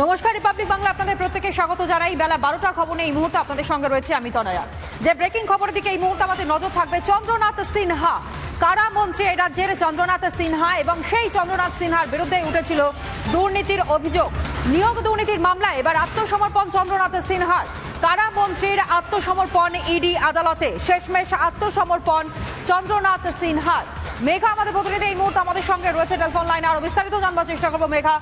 নমস্কার, রিপাবলিক বাংলা আপনাদের প্রত্যেককে স্বাগত জানাই। বেলা 12টার খবর নিয়ে এই মুহূর্তে আপনাদের সঙ্গে রয়েছে আমি তনয়া। যে ব্রেকিং খবরের দিকে এই মুহূর্তে আমাদের নজর থাকবে। চন্দ্রনাথ সিনহা কারামন্ত্রী এই রাজ্যের চন্দ্রনাথ সিনহা, এবং সেই চন্দ্রনাথ সিনহার বিরুদ্ধে উঠেছিল দুর্নীতির অভিযোগ। নিয়োগ দুর্নীতির মামলায় এবার আত্মসমর্পণ চন্দ্রনাথ সিনহার। কারামন্ত্রীর আত্মসমর্পণ ইডি আদালতে, শেষমেশ আত্মসমর্পণ চন্দ্রনাথ সিনহার। মেঘা আমাদের প্রতিনিধি এই মুহূর্তে আমাদের সঙ্গে রয়েছে টেলিফোন লাইনে। আরো বিস্তারিত জানবার চেষ্টা করবো। মেঘা,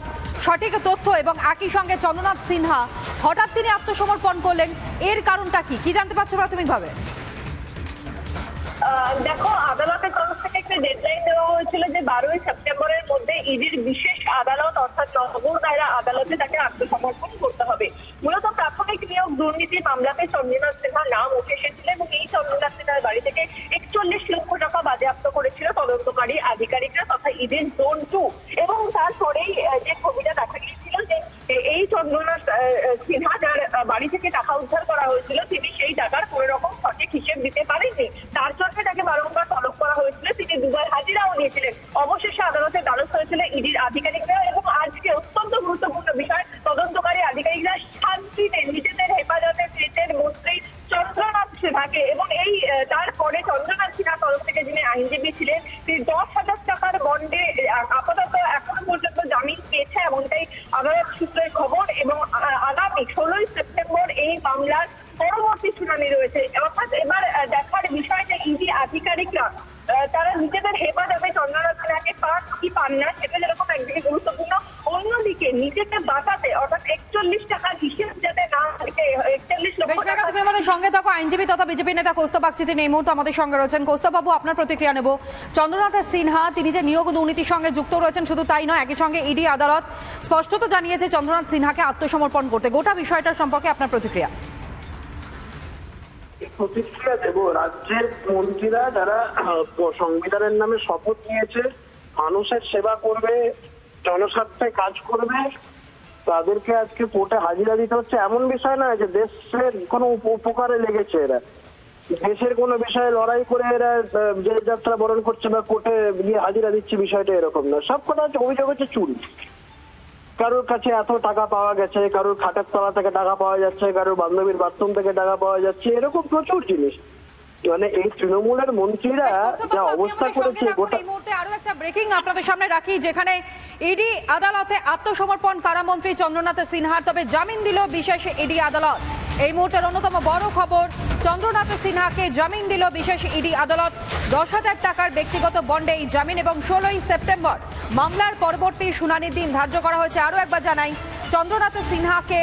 সঠিক তথ্য এবং একই সঙ্গে চন্দ্রনাথ সিনহা হঠাৎ তিনি আত্মসমর্পণ করলেন, এর কারণটা কি জানতে পারছো প্রাথমিকভাবে? দেখো, আদালতের তরফ থেকে একটা ডেডলাইন দেওয়া হয়েছিল যে 12ই সেপ্টেম্বরের মধ্যে ইডির বিশেষ আদালত অর্থাৎ নগর দায়রা আদালতে তাকে আত্মসমর্পণ করতে হবে। মূলত প্রাথমিক নিয়োগ দুর্নীতি মামলাতে চন্দ্রনাথ সিনহার নাম উঠে এসেছিল এবং এই চন্দ্রনাথ সিনহার বাড়ি থেকে 41 লক্ষ টাকা বাজেয়াপ্ত করেছিল তদন্তকারী আধিকারিকরা তথা ইডির জোন 2। এবং তারপরেই যে ছবিটা দেখা গিয়েছিল যে এই চন্দ্রনাথ সিনহা যার বাড়ি থেকে টাকা উদ্ধার করা হয়েছিল তিনি সেই টাকার কোনো রকম সঠিক হিসেব দিতে পারেননি। তার জন্য তাকে বারংবার তলব করা হয়েছিল, তিনি দুবার হাজিরাও দিয়েছিলেন। অবশেষে আদালতে দ্বারস্থ হয়েছিল ইডির আধিকারিকরা এবং আজকে অত্যন্ত গুরুত্বপূর্ণ বিষয়, তদন্তকারী আধিকারিকরা শান্তিতে নিজেদের হেফাজতে পেতেন মন্ত্রী চন্দ্রনাথ সিনহাকে। এবং এই তারপরে চন্দ্রনাথ সিনহার তরফ থেকে যিনি আইনজীবী ছিলেন তিনি 10,000 টাকার বন্ডে আপাতত এখনো পর্যন্ত জামিন পেয়েছে, এমনটাই আদালত সূত্রের খবর। এবং আগামী 16ই সেপ্টেম্বর এই মামলার পরবর্তী শুনানি রয়েছে। অর্থাৎ এবার দেখার বিষয় যে ইডি আধিকারিকরা তারা নিজেদের হেফাজতে চন্দ্রনাথ সিনহাকে পান কি পান না সেটা যেরকম একদিকে গুরুত্বপূর্ণ, অন্যদিকে নিজেকে বাঁচাতে অর্থাৎ 41 টাকার হিসেব যাতে না থাকে 41 লক্ষ টাকা। তুমি আমাদের সঙ্গে থাকো। আইনজীবী তথা বিজেপি নেতা কৌস্তব বাগচি তিনি এই মুহূর্তে আমাদের সঙ্গে রয়েছেন। কৌস্তব বাবু, আপনার প্রতিক্রিয়া নেব। চন্দ্রনাথ সিনহা তিনি যে নিয়োগ দুর্নীতির সঙ্গে যুক্ত রয়েছেন, শুধু তাই নয়, একই সঙ্গে ইডি আদালত স্পষ্টত জানিয়েছে চন্দ্রনাথ সিনহাকে আত্মসমর্পণ করতে। গোটা বিষয়টার সম্পর্কে আপনার প্রতিক্রিয়া? প্রতিক্রিয়া দেব, রাজ্যের মন্ত্রীরা যারা সংবিধানের নামে শপথ নিয়েছে মানুষের সেবা করবে, জনস্বার্থে কাজ করবে, তাদেরকে আজকে কোর্টে হাজিরা দিতে হচ্ছে। এমন বিষয় নয় যে দেশের কোনো উপকারে লেগেছে, এরা দেশের কোনো বিষয়ে লড়াই করে এরা যে যাত্রা বরণ করছে বা কোর্টে গিয়ে হাজিরা দিচ্ছে, বিষয়টা এরকম না। সব কথা হচ্ছে অভিযোগ হচ্ছে চুরি। কারোর কাছে এত টাকা পাওয়া গেছে, কারোর খাটের তলা থেকে টাকা পাওয়া যাচ্ছে, কারোর বান্ধবীর বাথরুম থেকে টাকা পাওয়া যাচ্ছে, এরকম প্রচুর জিনিস। মানে এই তৃণমূলের মন্ত্রীরা যা অবস্থা করেছে। এই মুহূর্তে আরো একটা ব্রেকিং আপনাদের সামনে রাখি, যেখানে ইডি আদালতে আত্মসমর্পণ কারামন্ত্রী চন্দ্রনাথ সিনহার, তবে জামিন দিল বিশেষ ইডি আদালত। এই মুহূর্তের অন্যতম বড় খবর, চন্দ্রনাথ সিনহাকে জামিন দিল বিশেষ ইডি আদালত। 10,000 টাকার ব্যক্তিগত বন্ডে এই জামিন এবং 16ই সেপ্টেম্বর মামলার পরবর্তী শুনানির দিন ধার্য করা হয়েছে। আরো একবার জানাই, চন্দ্রনাথ সিনহাকে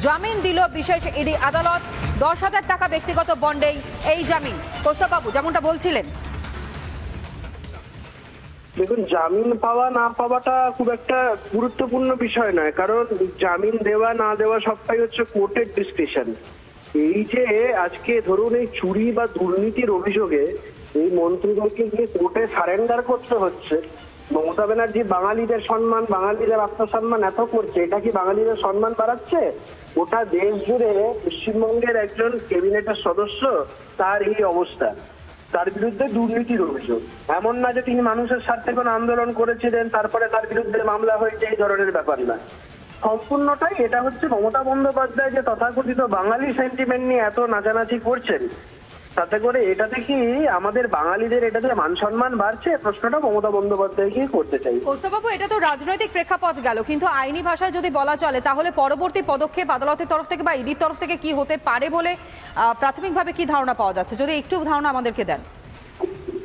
জামিন দিল বিশেষ ইডি আদালত। 10,000 টাকা ব্যক্তিগত বন্ডেই এই জামিন। কৌস্তব বাবু যেমনটা বলছিলেন, দেখুন, জামিন পাওয়া না পাওয়াটা খুব একটা গুরুত্বপূর্ণ বিষয় নয়, কারণ জামিন দেওয়া না দেওয়া সবটাই হচ্ছে কোর্টের ডিসক্রিশন। এই যে আজকে ধরুন এই চুরি বা দুর্নীতির অভিযোগে এই মন্ত্রীদেরকে গিয়ে কোর্টে সারেন্ডার করতে হচ্ছে, মমতা ব্যানার্জি বাঙালিদের সম্মান, বাঙালিদের আত্মসম্মান এত করছে, এটা কি বাঙালিদের সম্মান বাড়াচ্ছে? গোটা দেশ জুড়ে পশ্চিমবঙ্গের একজন ক্যাবিনেটের সদস্য, তার এই অবস্থা, তার বিরুদ্ধে দুর্নীতির অভিযোগ। এমন না যে তিনি মানুষের স্বার্থে কোনো আন্দোলন করেছিলেন তারপরে তার বিরুদ্ধে মামলা হয়েছে, এই ধরনের ব্যাপার না। সম্পূর্ণটাই এটা হচ্ছে মমতা বন্দ্যোপাধ্যায় যে তথাকথিত বাঙালি সেন্টিমেন্ট নিয়ে এত নাচানাচি করছেন, তাতে করে এটাতে কি আমাদের বাঙালিদের এটাতে মান সম্মান বাড়ছে? প্রশ্নটা মমতা বন্দ্যোপাধ্যায়কে করতে চাই। কৌস্তববাবু, এটা তো রাজনৈতিক প্রেক্ষাপট গেল, কিন্তু আইনি ভাষায় যদি বলা চলে তাহলে পরবর্তী পদক্ষেপ আদালতের তরফ থেকে বা ইডির তরফ থেকে কি হতে পারে বলে প্রাথমিকভাবে কি ধারণা পাওয়া যাচ্ছে, যদি একটু ধারণা আমাদেরকে দেন।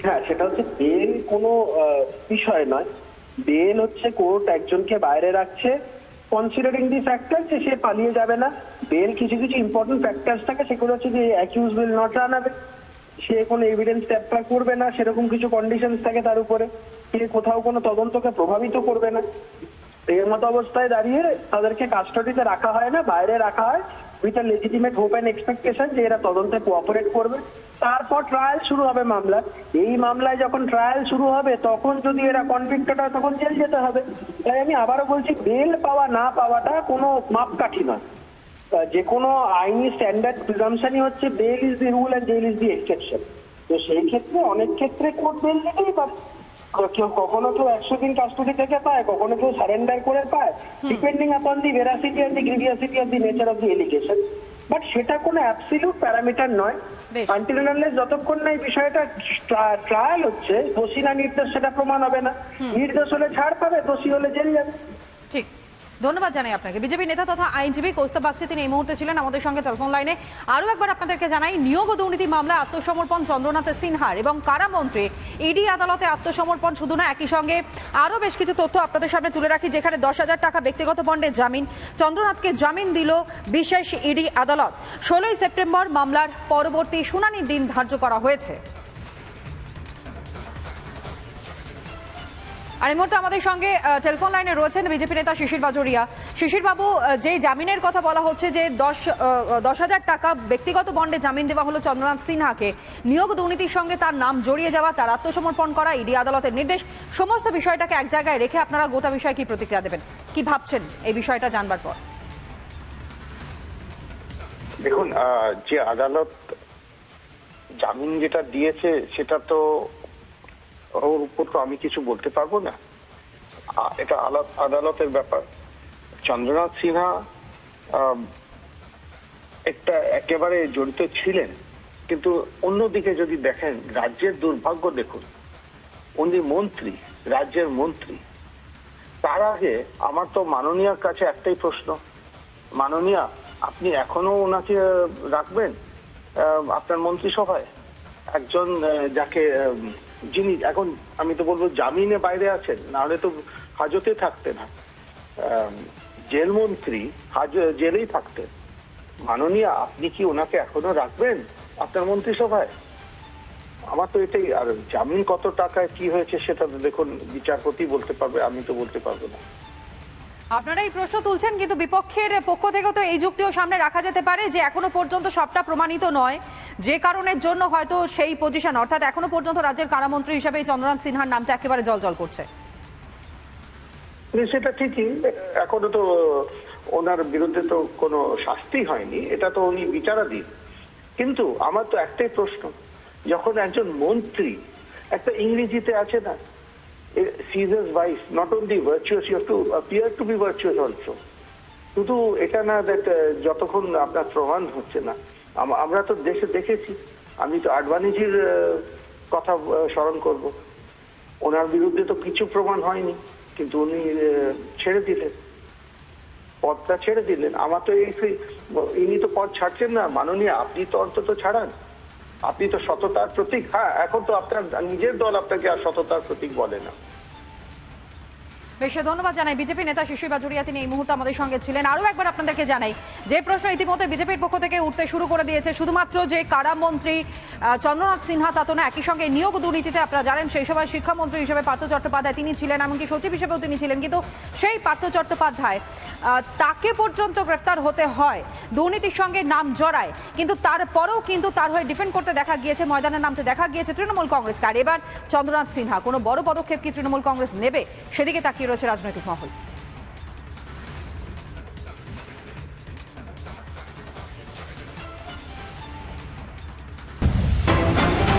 হ্যাঁ, সেটা হচ্ছে বেল কোনো বিষয় নয়। বেল হচ্ছে কোর্ট একজনকে বাইরে রাখছে কনসিডারিং দি ফ্যাক্টর যে সে পালিয়ে যাবে না। বেল কিছু কিছু ইম্পর্টেন্ট ফ্যাক্টরস থাকে, সেগুলো হচ্ছে যে accused will not run away, সে কোনো এভিডেন্স ট্যাম্পার করবে না, সেরকম কিছু কন্ডিশনস থাকে তার উপরে, সে কোথাও কোনো তদন্তকে প্রভাবিত করবে না। এর মতো অবস্থায় দাঁড়িয়ে তাদেরকে কাস্টডিতে রাখা হয় না, বাইরে রাখা হয় with a legitimate hope and expectation যে এরা তদন্তে কোঅপারেট করবে। তারপর ট্রায়াল শুরু হবে মামলা। এই মামলায় যখন ট্রায়াল শুরু হবে তখন যদি এরা কনভিক্টেড হয় তখন জেল যেতে হবে। তাই আমি আবারও বলছি, বেল পাওয়া না পাওয়াটা কোনো মাপকাঠি নয়। যে কোনো আইনি স্ট্যান্ডার্ড প্রিজাম্পশনই হচ্ছে bail is the rule and jail is the exception. তো সেই ক্ষেত্রে অনেক ক্ষেত্রে কোর্ট বেল দিতেই পারে। কেউ কখনো কেউ 100 দিন কাস্টডি থেকে পায়, কখনো কেউ সারেন্ডার করে পায়, depending upon the veracity and the grievousity of the nature of the allegation. But সেটা কোনো অ্যাবসলিউট প্যারামিটার নয়। আনটিল এন্ড আনলেস যতক্ষণ না এই বিষয়টা ট্রায়াল হচ্ছে, দোষী না নির্দোষ সেটা প্রমাণ হবে না। নির্দোষ হলে ছাড় পাবে, দোষী হলে জেল যাবে। ঠিক, ধন্যবাদ জানাই আপনাকে। বিজেপি নেতা তথা আইনজীবী কৌস্তব বাগচি তিনি এই মুহূর্তে ছিলেন আমাদের সঙ্গে টেলিফোন লাইনে। আরও একবার আপনাদেরকে জানাই, নিয়োগ ও দুর্নীতি মামলায় আত্মসমর্পণ চন্দ্রনাথ সিনহার এবং কারামন্ত্রী ইডি আদালতে আত্মসমর্পণ শুধু না, একই সঙ্গে আরও বেশ কিছু তথ্য আপনাদের সামনে তুলে রাখি, যেখানে 10,000 টাকা ব্যক্তিগত বন্ডে জামিন। চন্দ্রনাথকে জামিন দিল বিশেষ ইডি আদালত। 16ই সেপ্টেম্বর মামলার পরবর্তী শুনানির দিন ধার্য করা হয়েছে। আর এই মুহূর্তে আমাদের সঙ্গে টেলিফোন লাইনে রয়েছেন বিজেপি নেতা শিশির বাজোরিয়া। শিশির বাবু, যে জামিনের কথা বলা হচ্ছে, যে 10,000 টাকা ব্যক্তিগত বন্ডে জামিন দেওয়া হলো চন্দ্রনাথ সিনহাকে, নিয়োগ দুর্নীতির সঙ্গে তার নাম জড়িয়ে যাওয়া, তার আত্মসমর্পণ করা, ইডি আদালতের নির্দেশ, সমস্ত বিষয়টাকে এক জায়গায় রেখে আপনারা গোটা বিষয়ে কি প্রতিক্রিয়া দেবেন, কি ভাবছেন এই বিষয়টা জানবার পর? দেখুন, যে আদালত জামিন যেটা দিয়েছে সেটা তো ওর উপর তো আমি কিছু বলতে পারবো না, এটা আদালতের ব্যাপার। চন্দ্রনাথ সিনহা একটা একেবারে জড়িত ছিলেন, কিন্তু অন্যদিকে যদি দেখেন রাজ্যের দুর্ভাগ্য দেখুন, উনি মন্ত্রী, রাজ্যের মন্ত্রী। তার আগে আমার তো মাননীয়ার কাছে একটাই প্রশ্ন, মাননীয়া আপনি এখনো ওনাকে রাখবেন আপনার মন্ত্রিসভায়? একজন যাকে যিনি এখন আমি তো বলবো জামিনে বাইরে আছেন, নাহলে তো হাজতে থাকতেন না, জেলমন্ত্রী জেলেই থাকতেন। মাননীয়া আপনি কি ওনাকে এখনো রাখবেন আপনার মন্ত্রিসভায়? আমার তো এটাই। আর জামিন কত টাকায় কি হয়েছে সেটা তো দেখুন বিচারপতি বলতে পারবে, আমি তো বলতে পারবো না। আপনারা এই প্রশ্ন তুলছেন, কিন্তু বিপক্ষের পক্ষ থেকে তো এই যুক্তিও সামনে রাখা যেতে পারে যে এখনো পর্যন্ত সবটা প্রমাণিত নয়, যে কারণের জন্য হয়তো সেই পজিশন, অর্থাৎ এখনো পর্যন্ত রাজ্যের কারামন্ত্রী হিসেবে চন্দ্রনাথ সিনহার নামটা একেবারে জলজল করছে। সেটা ঠিকই, এখনো তো ওনার বিরুদ্ধে তো কোনো শাস্তি হয়নি, এটা তো উনি বিচারাধীন। কিন্তু আমার তো একটাই প্রশ্ন, যখন একজন মন্ত্রী, একটা ইংরেজিতে আছে না, Caesar's wife, not only virtuous, you have to appear to be virtuous also. শুধু এটা না দ্যাট যতক্ষণ আপনার প্রমাণ হচ্ছে না। আমরা তো দেশে দেখেছি, আমি তো আডবাণীজির কথা স্মরণ করব, ওনার বিরুদ্ধে তো কিছু প্রমাণ হয়নি, কিন্তু উনি ছেড়ে দিলেন, পদটা ছেড়ে দিলেন। আমার তো ইনি তো পদ ছাড়ছেন না। মাননীয় আপনি তো অন্তত ছাড়ান, আপনি তো সততার প্রতীক। হ্যাঁ, এখন তো আপনার নিজের দল আপনাকে আর সততার প্রতীক বলে না। বেশ, ধন্যবাদ জানাই বিজেপি নেতা শিশির বাজোরিয়া, তিনি এই মুহূর্তে আমাদের সঙ্গে ছিলেন। আরও একবার আপনাদেরকে জানাই, যে প্রশ্ন ইতিমধ্যে বিজেপির পক্ষ থেকে উঠতে শুরু করে দিয়েছে, শুধুমাত্র যে কারামন্ত্রী চন্দ্রনাথ সিনহা তা তো না, একই সঙ্গে নিয়োগ দুর্নীতিতে আপনারা জানেন সেই সময় শিক্ষামন্ত্রী হিসেবে পার্থ চট্টোপাধ্যায় তিনি ছিলেন, এমনকি সচিব হিসেবেও তিনি ছিলেন। কিন্তু সেই পার্থ চট্টোপাধ্যায় তাকে পর্যন্ত গ্রেফতার হতে হয়, দুর্নীতির সঙ্গে নাম জড়ায়, কিন্তু তারপরেও কিন্তু তার হয়ে ডিফেন্ড করতে দেখা গিয়েছে, ময়দানে নামতে দেখা গিয়েছে তৃণমূল কংগ্রেসকে। আর এবার চন্দ্রনাথ সিনহা, কোনো বড় পদক্ষেপ কি তৃণমূল কংগ্রেস নেবে, সেদিকে তাকিয়ে রয়েছে রাজনৈতিক মহল।